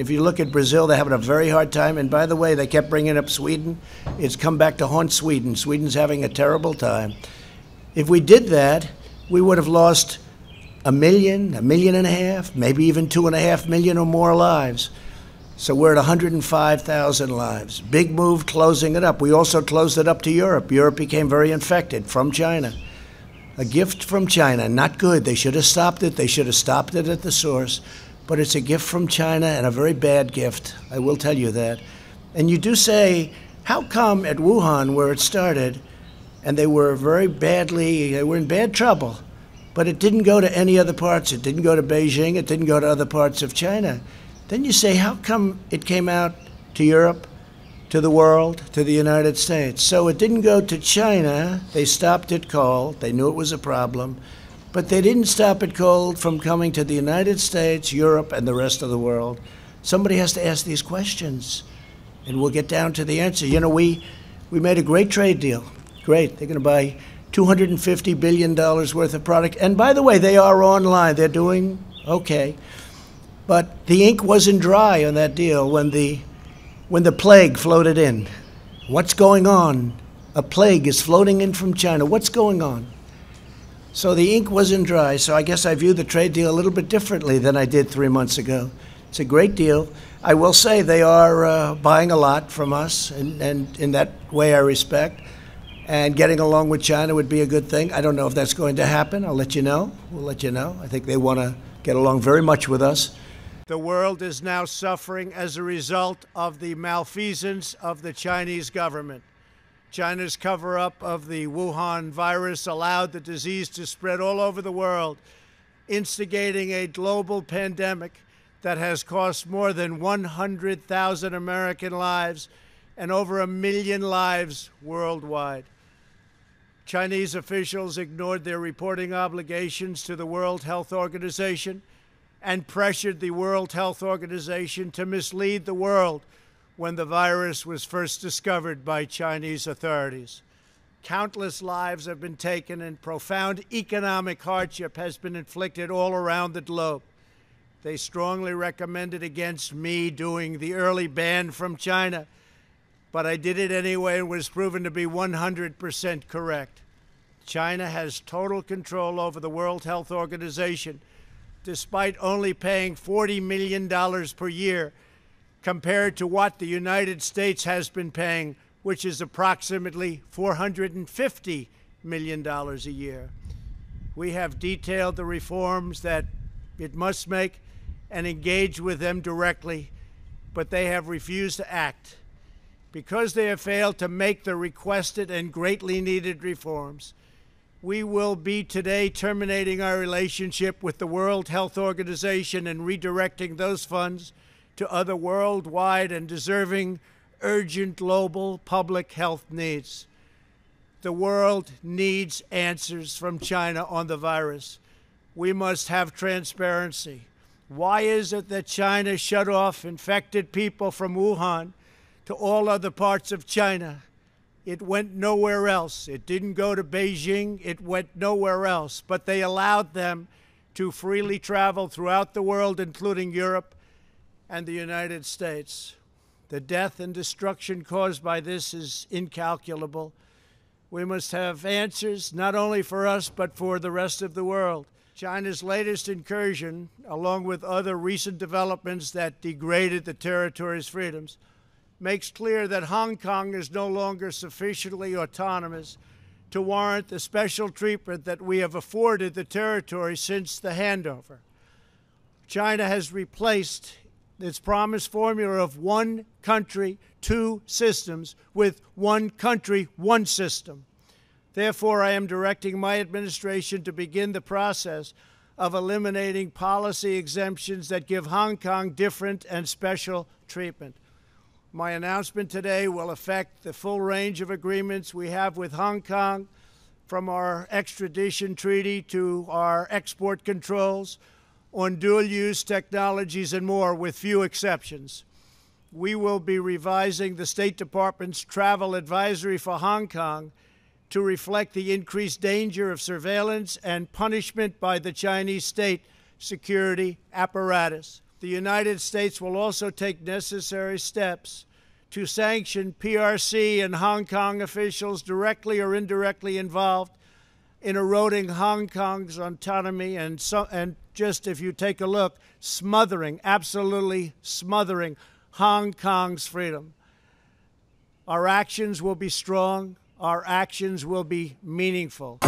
If you look at Brazil, they're having a very hard time. And by the way, they kept bringing up Sweden. It's come back to haunt Sweden. Sweden's having a terrible time. If we did that, we would have lost 1 million, 1.5 million, maybe even 2.5 million or more lives. So we're at 105,000 lives. Big move closing it up. We also closed it up to Europe. Europe became very infected from China. A gift from China, not good. They should have stopped it. They should have stopped it at the source. But it's a gift from China and a very bad gift. I will tell you that. And you do say, how come at Wuhan, where it started, and they were they were in bad trouble, but it didn't go to any other parts. It didn't go to Beijing. It didn't go to other parts of China. Then you say, how come it came out to Europe, to the world, to the United States? So it didn't go to China. They stopped it cold. They knew it was a problem. But they didn't stop it cold from coming to the United States, Europe, and the rest of the world. Somebody has to ask these questions, and we'll get down to the answer. You know, we made a great trade deal. Great. They're going to buy $250 billion worth of product. And by the way, they are online. They're doing okay. But the ink wasn't dry on that deal when the plague floated in. What's going on? A plague is floating in from China. What's going on? So the ink wasn't dry. So I guess I view the trade deal a little bit differently than I did 3 months ago. It's a great deal. I will say they are buying a lot from us, and in that way I respect. And getting along with China would be a good thing. I don't know if that's going to happen. I'll let you know. We'll let you know. I think they want to get along very much with us. The world is now suffering as a result of the malfeasance of the Chinese government. China's cover-up of the Wuhan virus allowed the disease to spread all over the world, instigating a global pandemic that has cost more than 100,000 American lives and over 1 million lives worldwide. Chinese officials ignored their reporting obligations to the World Health Organization and pressured the World Health Organization to mislead the world when the virus was first discovered by Chinese authorities. Countless lives have been taken and profound economic hardship has been inflicted all around the globe. They strongly recommended against me doing the early ban from China, but I did it anyway and was proven to be 100% correct. China has total control over the World Health Organization, despite only paying $40 million per year compared to what the United States has been paying, which is approximately $450 million a year. We have detailed the reforms that it must make and engage with them directly, but they have refused to act. Because they have failed to make the requested and greatly needed reforms, we will be today terminating our relationship with the World Health Organization and redirecting those funds to other worldwide and deserving urgent global public health needs. The world needs answers from China on the virus. We must have transparency. Why is it that China shut off infected people from Wuhan to all other parts of China? It went nowhere else. It didn't go to Beijing. It went nowhere else. But they allowed them to freely travel throughout the world, including Europe and the United States. The death and destruction caused by this is incalculable. We must have answers, not only for us, but for the rest of the world. China's latest incursion, along with other recent developments that degraded the territory's freedoms, makes clear that Hong Kong is no longer sufficiently autonomous to warrant the special treatment that we have afforded the territory since the handover. China has replaced its promised formula of one country, two systems with one country, one system. Therefore, I am directing my administration to begin the process of eliminating policy exemptions that give Hong Kong different and special treatment. My announcement today will affect the full range of agreements we have with Hong Kong, from our extradition treaty to our export controls on dual-use technologies and more, with few exceptions. We will be revising the State Department's travel advisory for Hong Kong to reflect the increased danger of surveillance and punishment by the Chinese state security apparatus. The United States will also take necessary steps to sanction PRC and Hong Kong officials directly or indirectly involved in eroding Hong Kong's autonomy and just, if you take a look, absolutely smothering Hong Kong's freedom. Our actions will be strong. Our actions will be meaningful.